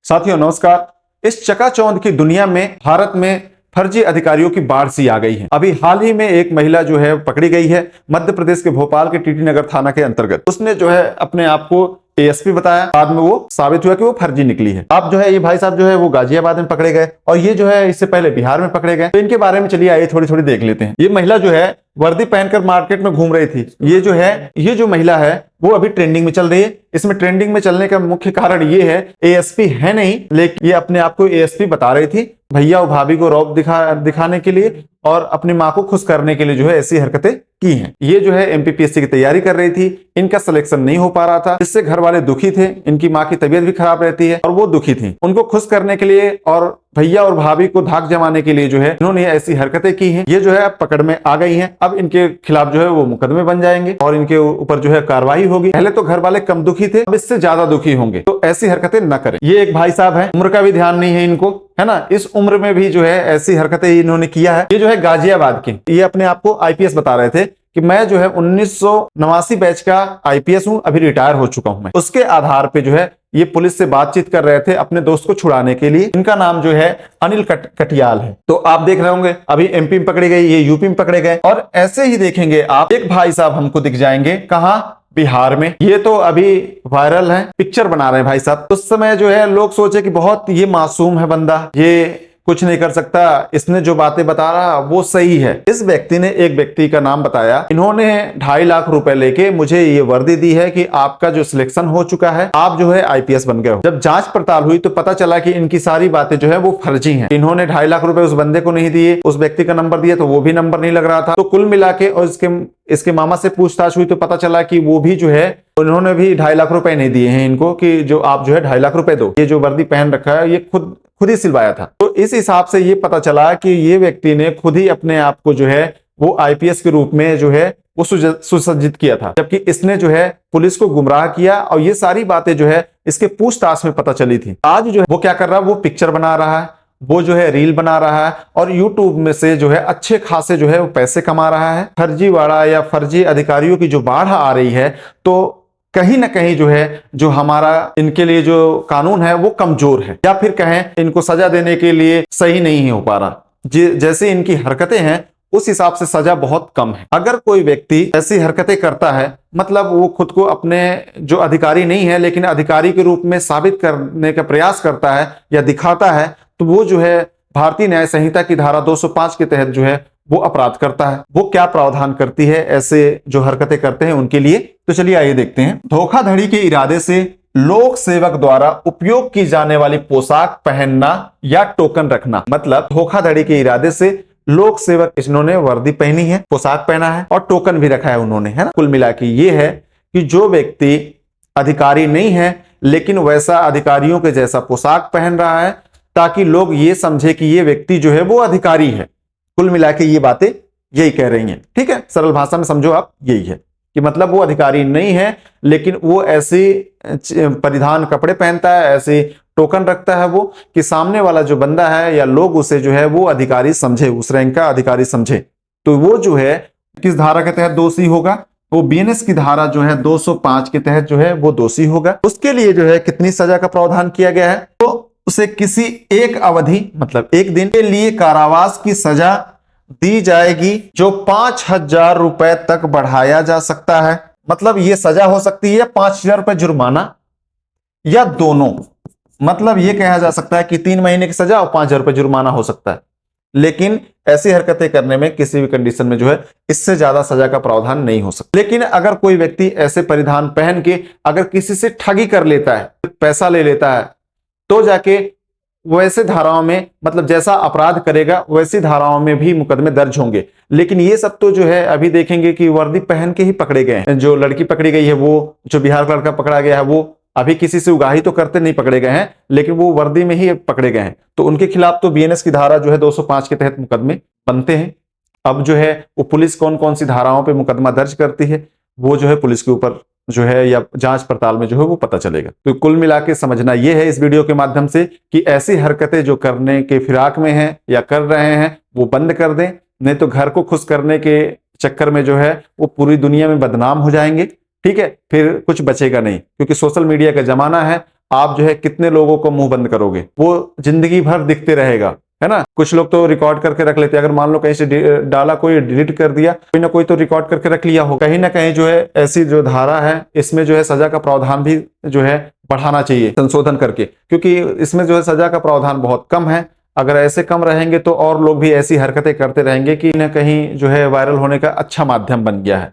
साथियों नमस्कार। इस चकाचौंध की दुनिया में भारत में फर्जी अधिकारियों की बाढ़ सी आ गई है। अभी हाल ही में एक महिला जो है पकड़ी गई है मध्य प्रदेश के भोपाल के टीटी नगर थाना के अंतर्गत। उसने जो है अपने आप को एएसपी बताया, बाद में वो साबित हुआ कि वो फर्जी निकली है। अब जो है ये भाई साहब जो है वो गाजियाबाद में पकड़े गए और ये जो है इससे पहले बिहार में पकड़े गए। तो इनके बारे में चलिए आइए थोड़ी थोड़ी देख लेते हैं। ये महिला जो है वर्दी पहनकर मार्केट में घूम रही थी। ये जो महिला है वो अभी ट्रेंडिंग में चल रही है। इसमें ट्रेंडिंग में चलने का मुख्य कारण ये है, एएसपी है नहीं लेकिन ये अपने आप को एएसपी बता रही थी। भैया और भाभी को रौब दिखाने के लिए और अपनी माँ को खुश करने के लिए जो है ऐसी हरकतें की हैं। ये जो है एमपीपीएससी की तैयारी कर रही थी, इनका सिलेक्शन नहीं हो पा रहा था, इससे घर वाले दुखी थे। इनकी माँ की तबीयत भी खराब रहती है और वो दुखी थी। उनको खुश करने के लिए और भैया और भाभी को धाक जमाने के लिए जो है इन्होंने ऐसी हरकतें की हैं। ये जो है अब पकड़ में आ गई हैं। अब इनके खिलाफ जो है वो मुकदमे बन जाएंगे और इनके ऊपर जो है कार्रवाई होगी। पहले तो घर वाले कम दुखी थे, अब इससे ज्यादा दुखी होंगे। तो ऐसी हरकतें न करें। ये एक भाई साहब है, उम्र का भी ध्यान नहीं है इनको, है ना। इस उम्र में भी जो है ऐसी हरकतें इन्होंने किया है। ये जो है गाजियाबाद के, ये अपने आप को आईपीएस बता रहे थे कि मैं जो है 1989 बैच का आईपीएस हूं, अभी रिटायर हो चुका हूं मैं। उसके आधार पे जो है ये पुलिस से बातचीत कर रहे थे अपने दोस्त को छुड़ाने के लिए। इनका नाम जो है अनिल कटियाल है। तो आप देख रहे होंगे अभी एमपी में पकड़े गए, ये यूपी में पकड़े गए और ऐसे ही देखेंगे आप एक भाई साहब हमको दिख जाएंगे। कहां? बिहार में। ये तो अभी वायरल है, पिक्चर बना रहे हैं भाई साहब। उस समय जो है लोग सोचे कि बहुत ये मासूम है बंदा, ये कुछ नहीं कर सकता, इसने जो बातें बता रहा वो सही है। इस व्यक्ति ने एक व्यक्ति का नाम बताया, इन्होंने 2.5 लाख रुपए लेके मुझे ये वर्दी दी है कि आपका जो सिलेक्शन हो चुका है, आप जो है आईपीएस बन गए हो। जब जांच पड़ताल हुई तो पता चला कि इनकी सारी बातें जो है वो फर्जी हैं। इन्होंने 2.5 लाख रुपए उस बंदे को नहीं दिए, उस व्यक्ति का नंबर दिया तो वो भी नंबर नहीं लग रहा था। तो कुल मिला के और इसके मामा से पूछताछ हुई तो पता चला कि वो भी जो है उन्होंने भी 2.5 लाख रुपए नहीं दिए हैं इनको कि जो आप जो है 2.5 लाख रुपए दो। ये जो वर्दी पहन रखा है ये खुद ही सिलवाया था। तो इस हिसाब से ये पता चला कि ये व्यक्ति ने खुद ही अपने आप को जो है वो आईपीएस के रूप में जो है वो सुसज्जित किया था, जबकि इसने जो है पुलिस को गुमराह किया और ये सारी बातें जो है इसके पूछताछ में पता चली थी। आज जो है वो क्या कर रहा है, वो पिक्चर बना रहा है, वो जो है रील बना रहा है और यूट्यूब में से जो है अच्छे खासे जो है वो पैसे कमा रहा है। फर्जीवाड़ा या फर्जी अधिकारियों की जो बाढ़ आ रही है तो कहीं ना कहीं जो है जो हमारा इनके लिए जो कानून है वो कमजोर है, या फिर कहें इनको सजा देने के लिए सही नहीं हो पा रहा। जैसे इनकी हरकतें हैं उस हिसाब से सजा बहुत कम है। अगर कोई व्यक्ति ऐसी हरकतें करता है, मतलब वो खुद को अपने जो अधिकारी नहीं है लेकिन अधिकारी के रूप में साबित करने का प्रयास करता है या दिखाता है, तो वो जो है भारतीय न्याय संहिता की धारा 205 के तहत जो है वो अपराध करता है। वो क्या प्रावधान करती है ऐसे जो हरकतें करते हैं उनके लिए, तो चलिए आइए देखते हैं। धोखाधड़ी के इरादे से लोक सेवक द्वारा उपयोग की जाने वाली पोशाक पहनना या टोकन रखना। मतलब धोखाधड़ी के इरादे से लोक सेवक, इन्होंने वर्दी पहनी है, पोशाक पहना है और टोकन भी रखा है उन्होंने, है ना। कुल मिला के ये है कि जो व्यक्ति अधिकारी नहीं है लेकिन वैसा अधिकारियों के जैसा पोशाक पहन रहा है ताकि लोग ये समझे कि ये व्यक्ति जो है वो अधिकारी है। कुल मिला के ये बातें यही कह रही हैं, ठीक है। सरल भाषा में समझो आप, यही है कि मतलब वो अधिकारी नहीं है लेकिन वो ऐसी परिधान कपड़े पहनता है, ऐसे टोकन रखता है वो कि सामने वाला जो बंदा है या लोग उसे जो है वो अधिकारी समझे, उस रैंक का अधिकारी समझे। तो वो जो है किस धारा के तहत दोषी होगा? वो बीएनएस की धारा जो है 205 के तहत जो है वो दोषी होगा। उसके लिए जो है कितनी सजा का प्रावधान किया गया है, तो उसे किसी एक अवधि मतलब एक दिन के लिए कारावास की सजा दी जाएगी जो 5,000 रुपए तक बढ़ाया जा सकता है। मतलब ये सजा हो सकती है 5,000 रुपए जुर्माना या दोनों। मतलब ये कहा जा सकता है कि 3 महीने की सजा और 5,000 रुपए जुर्माना हो सकता है। लेकिन ऐसी हरकतें करने में किसी भी कंडीशन में जो है इससे ज्यादा सजा का प्रावधान नहीं हो सकता। लेकिन अगर कोई व्यक्ति ऐसे परिधान पहन के अगर किसी से ठगी कर लेता है, पैसा ले लेता है, तो जाके वैसे धाराओं में मतलब जैसा अपराध करेगा वैसी धाराओं में भी मुकदमे दर्ज होंगे। लेकिन ये सब तो जो है अभी देखेंगे कि वर्दी पहन के ही पकड़े गए हैं। जो लड़की पकड़ी गई है, वो जो बिहार का लड़का पकड़ा गया है, वो अभी किसी से उगाही तो करते नहीं पकड़े गए हैं लेकिन वो वर्दी में ही पकड़े गए हैं। तो उनके खिलाफ तो बीएनएस की धारा जो है 205 के तहत मुकदमे बनते हैं। अब जो है वो पुलिस कौन कौन सी धाराओं पे मुकदमा दर्ज करती है वो जो है पुलिस के ऊपर जो है या जांच पड़ताल में जो है वो पता चलेगा। तो कुल मिला के समझना ये है इस वीडियो के माध्यम से कि ऐसी हरकतें जो करने के फिराक में हैं या कर रहे हैं वो बंद कर दें, नहीं तो घर को खुश करने के चक्कर में जो है वो पूरी दुनिया में बदनाम हो जाएंगे। ठीक है, फिर कुछ बचेगा नहीं, क्योंकि सोशल मीडिया का जमाना है। आप जो है कितने लोगों को मुंह बंद करोगे, वो जिंदगी भर दिखते रहेगा, है ना। कुछ लोग तो रिकॉर्ड करके रख लेते हैं, अगर मान लो कहीं से डाला, कोई डिलीट कर दिया, कोई ना कोई तो रिकॉर्ड करके रख लिया हो। कहीं ना कहीं जो है ऐसी जो धारा है इसमें जो है सजा का प्रावधान भी जो है बढ़ाना चाहिए संशोधन करके, क्योंकि इसमें जो है सजा का प्रावधान बहुत कम है। अगर ऐसे कम रहेंगे तो और लोग भी ऐसी हरकतें करते रहेंगे कि ना कहीं जो है वायरल होने का अच्छा माध्यम बन गया है।